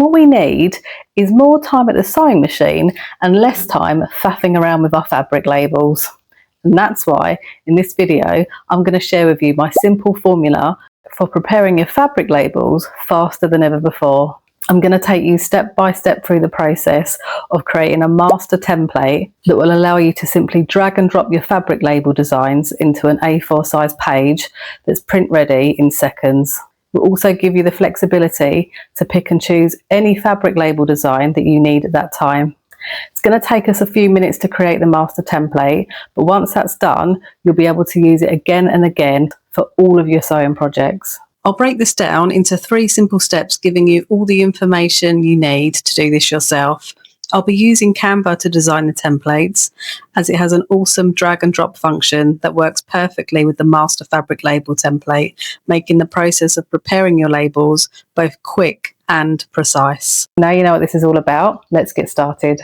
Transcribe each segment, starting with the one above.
What we need is more time at the sewing machine and less time faffing around with our fabric labels. And that's why in this video I'm going to share with you my simple formula for preparing your fabric labels faster than ever before. I'm going to take you step by step through the process of creating a master template that will allow you to simply drag and drop your fabric label designs into an A4 size page that's print ready in seconds. We'll also give you the flexibility to pick and choose any fabric label design that you need at that time. It's going to take us a few minutes to create the master template, but once that's done, you'll be able to use it again and again for all of your sewing projects. I'll break this down into 3 simple steps, giving you all the information you need to do this yourself. I'll be using Canva to design the templates, as it has an awesome drag and drop function that works perfectly with the master fabric label template, making the process of preparing your labels both quick and precise. Now you know what this is all about. Let's get started.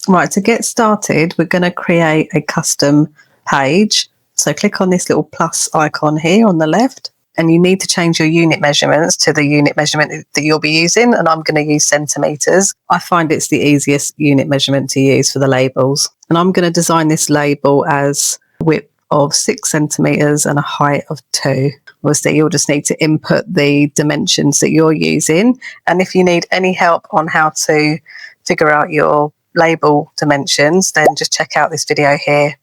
Right, to get started, we're going to create a custom page. So click on this little plus icon here on the left, and you need to change your unit measurements to the unit measurement that you'll be using, and I'm going to use centimetres. I find it's the easiest unit measurement to use for the labels. And I'm going to design this label as a width of 6 centimetres and a height of 2. Obviously, you'll just need to input the dimensions that you're using. And if you need any help on how to figure out your label dimensions, then just check out this video here.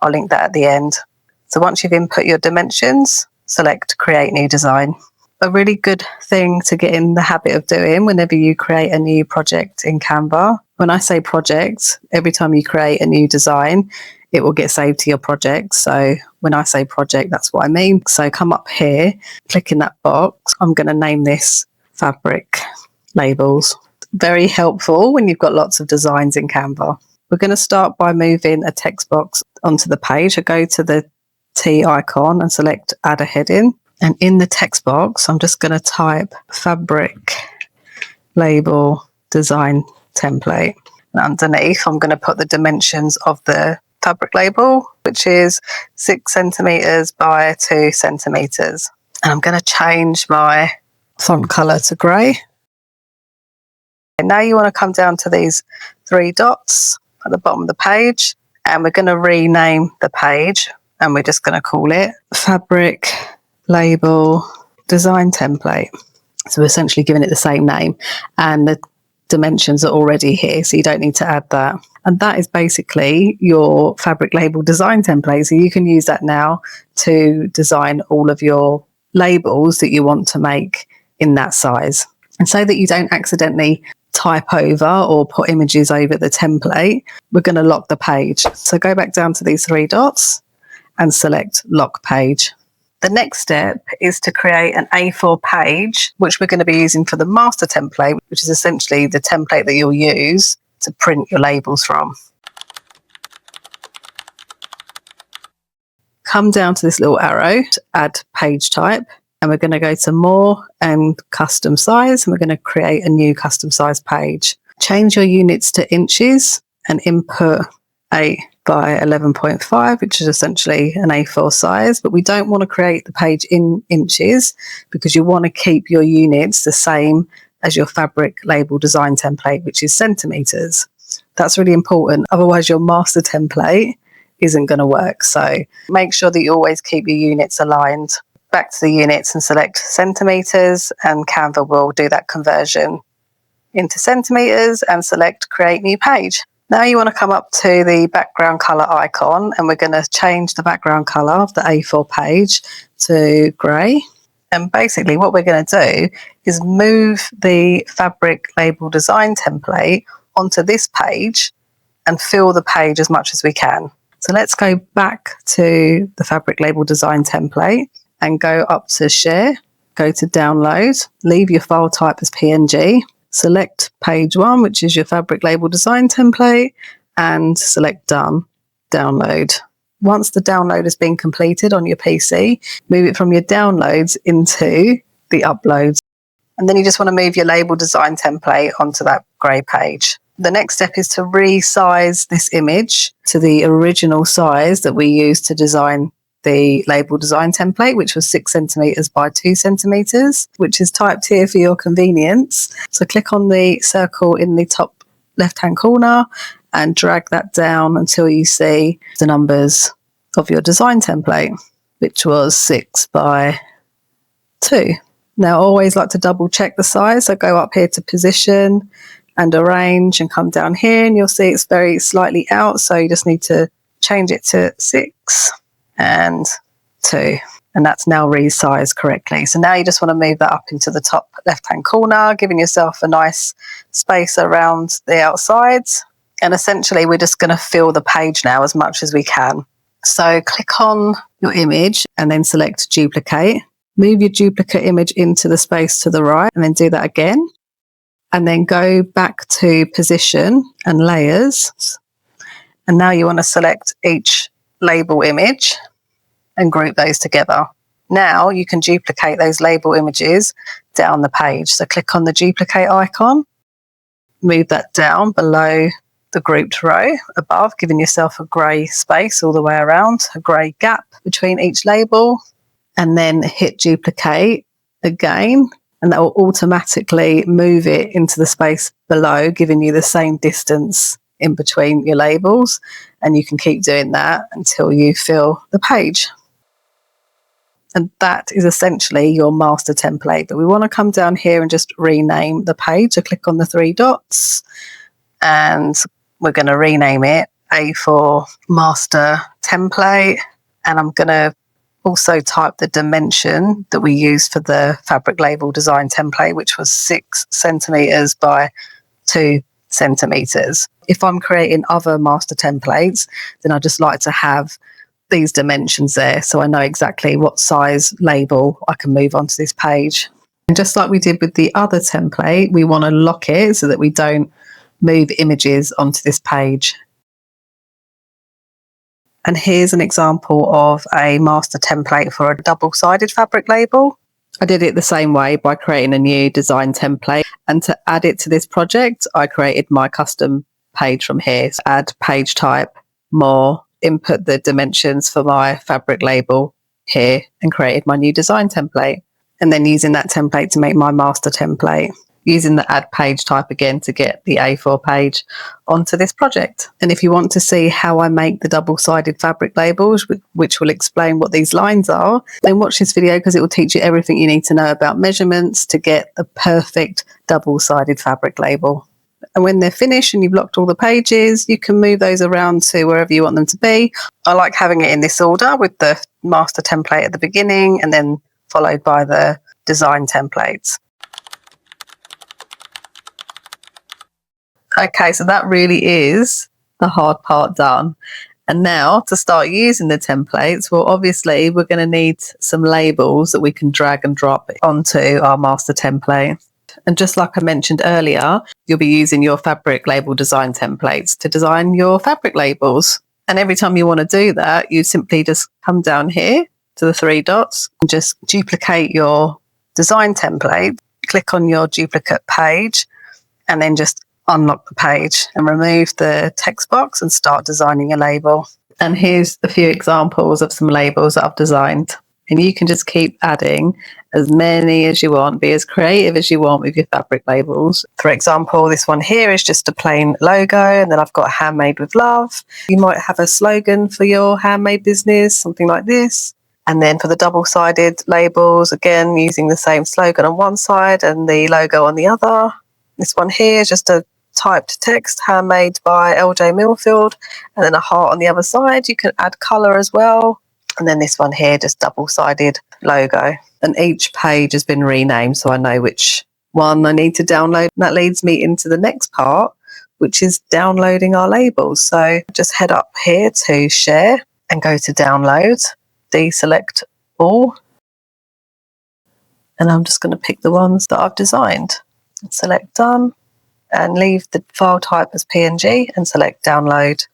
I'll link that at the end. So once you've input your dimensions, select Create New Design. A really good thing to get in the habit of doing whenever you create a new project in Canva. When I say project, every time you create a new design, it will get saved to your project. So when I say project, that's what I mean. So come up here, click in that box. I'm going to name this Fabric Labels. Very helpful when you've got lots of designs in Canva. We're going to start by moving a text box onto the page. I go to the T icon and select Add a Heading. And in the text box, I'm just going to type Fabric Label Design Template. And underneath, I'm going to put the dimensions of the fabric label, which is 6 centimetres by 2 centimetres. And I'm going to change my font colour to grey. And now you want to come down to these 3 dots at the bottom of the page, and we're going to rename the page, and we're just going to call it Fabric Label Design Template. So we're essentially giving it the same name, and the dimensions are already here, so you don't need to add that. And that is basically your fabric label design template. So you can use that now to design all of your labels that you want to make in that size. And so that you don't accidentally type over or put images over the template, we're going to lock the page. So go back down to these 3 dots and select Lock Page. The next step is to create an A4 page, which we're going to be using for the master template, which is essentially the template that you'll use to print your labels from. Come down to this little arrow to add page type, and we're going to go to More and Custom Size, and we're going to create a new custom size page. Change your units to inches and input 8 by 11.5, which is essentially an A4 size, but we don't want to create the page in inches because you want to keep your units the same as your fabric label design template, which is centimetres. That's really important, otherwise your master template isn't going to work. So make sure that you always keep your units aligned. Back to the units and select centimetres, and Canva will do that conversion into centimetres, and select Create New Page. Now you want to come up to the background colour icon, and we're going to change the background colour of the A4 page to grey. And basically what we're going to do is move the fabric label design template onto this page and fill the page as much as we can. So let's go back to the fabric label design template and go up to Share, go to Download, leave your file type as PNG, select page 1, which is your fabric label design template, and select Done, Download. Once the download has been completed on your PC, move it from your downloads into the uploads. And then you just want to move your label design template onto that grey page. The next step is to resize this image to the original size that we used to design the label design template, which was 6 centimeters by 2 centimeters, which is typed here for your convenience. So click on the circle in the top left-hand corner and drag that down until you see the numbers of your design template, which was 6 by 2. Now, I always like to double check the size. So go up here to position and arrange and come down here, and you'll see it's very slightly out. So you just need to change it to 6 and 2. And that's now resized correctly. So now you just want to move that up into the top left-hand corner, giving yourself a nice space around the outsides. And essentially, we're just going to fill the page now as much as we can. So click on your image and then select duplicate. Move your duplicate image into the space to the right and then do that again. And then go back to position and layers. And now you want to select each label image and group those together. Now you can duplicate those label images down the page. So click on the duplicate icon, move that down below the grouped row above, giving yourself a grey space all the way around, a grey gap between each label, and then hit duplicate again, and that will automatically move it into the space below, giving you the same distance in between your labels, and you can keep doing that until you fill the page. And that is essentially your master template. But we want to come down here and just rename the page. So click on the 3 dots and we're going to rename it A4 Master Template. And I'm going to also type the dimension that we used for the fabric label design template, which was 6 centimeters by 2 centimeters. If I'm creating other master templates, then I just like to have these dimensions there so I know exactly what size label I can move onto this page. And just like we did with the other template, we want to lock it so that we don't move images onto this page. And here's an example of a master template for a double-sided fabric label. I did it the same way by creating a new design template. And to add it to this project, I created my custom page from here. So add page type, more, input the dimensions for my fabric label here, and created my new design template. And then using that template to make my master template, using the add page type again to get the A4 page onto this project. And if you want to see how I make the double-sided fabric labels, which will explain what these lines are, then watch this video because it will teach you everything you need to know about measurements to get the perfect double-sided fabric label. And when they're finished and you've locked all the pages, you can move those around to wherever you want them to be. I like having it in this order with the master template at the beginning and then followed by the design templates. Okay, so that really is the hard part done. And now to start using the templates, well, obviously we're going to need some labels that we can drag and drop onto our master template. And just like I mentioned earlier, you'll be using your fabric label design templates to design your fabric labels. And every time you want to do that, you simply just come down here to the 3 dots and just duplicate your design template, click on your duplicate page, and then just unlock the page and remove the text box and start designing a label. And here's a few examples of some labels that I've designed. And you can just keep adding as many as you want, be as creative as you want with your fabric labels. For example, this one here is just a plain logo, and then I've got handmade with love. You might have a slogan for your handmade business, something like this. And then for the double-sided labels, again, using the same slogan on one side and the logo on the other. This one here is just a typed text, handmade by LJ Millfield, and then a heart on the other side. You can add colour as well. And then this one here, just double-sided logo. And each page has been renamed so I know which one I need to download. And that leads me into the next part, which is downloading our labels. So just head up here to share and go to download, deselect all. And I'm just going to pick the ones that I've designed. Select done and leave the file type as PNG and select download.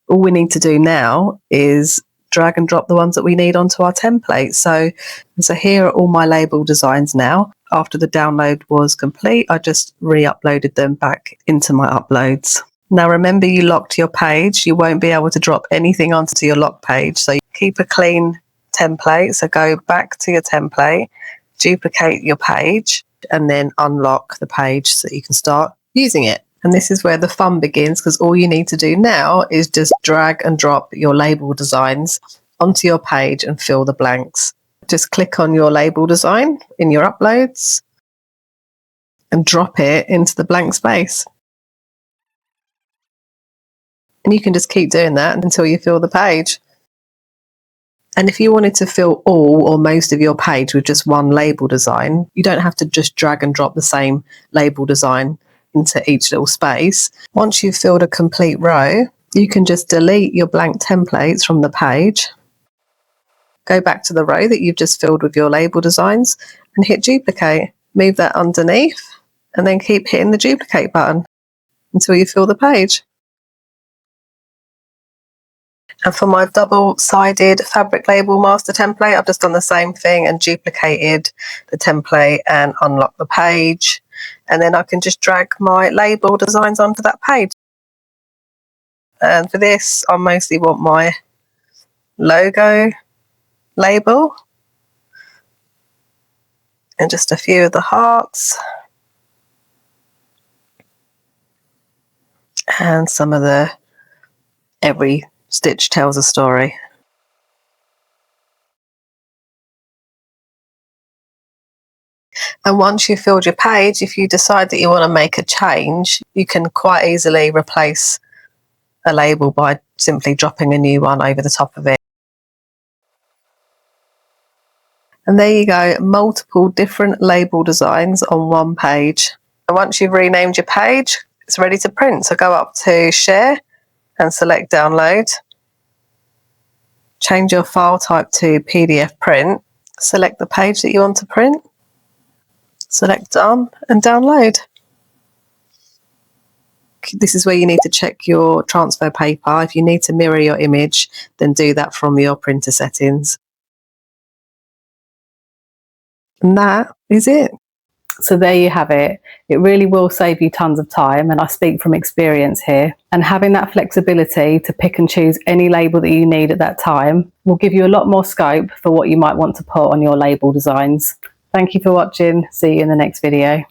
All we need to do now is drag and drop the ones that we need onto our template. So here are all my label designs now. After the download was complete, I just re-uploaded them back into my uploads. Now remember, you locked your page. You won't be able to drop anything onto your lock page. So keep a clean template. So go back to your template, duplicate your page, and then unlock the page so you can start using it. And this is where the fun begins, because all you need to do now is just drag and drop your label designs onto your page and fill the blanks. Just click on your label design in your uploads and drop it into the blank space. And you can just keep doing that until you fill the page. And if you wanted to fill all or most of your page with just one label design, you don't have to just drag and drop the same label design into each little space. Once you've filled a complete row, you can just delete your blank templates from the page, go back to the row that you've just filled with your label designs and hit duplicate. Move that underneath and then keep hitting the duplicate button until you fill the page. And for my double-sided fabric label master template, I've just done the same thing and duplicated the template and unlocked the page. And then I can just drag my label designs onto that page. And for this, I mostly want my logo label and just a few of the hearts and some of the every stitch tells a story. And once you've filled your page, if you decide that you want to make a change, you can quite easily replace a label by simply dropping a new one over the top of it. And there you go, multiple different label designs on one page. And once you've renamed your page, it's ready to print. So go up to Share and select Download. Change your file type to PDF print. Select the page that you want to print. Select Done and download. This is where you need to check your transfer paper. If you need to mirror your image, then do that from your printer settings. And that is it. So there you have it. It really will save you tons of time, and I speak from experience here. And having that flexibility to pick and choose any label that you need at that time will give you a lot more scope for what you might want to put on your label designs. Thank you for watching. See you in the next video.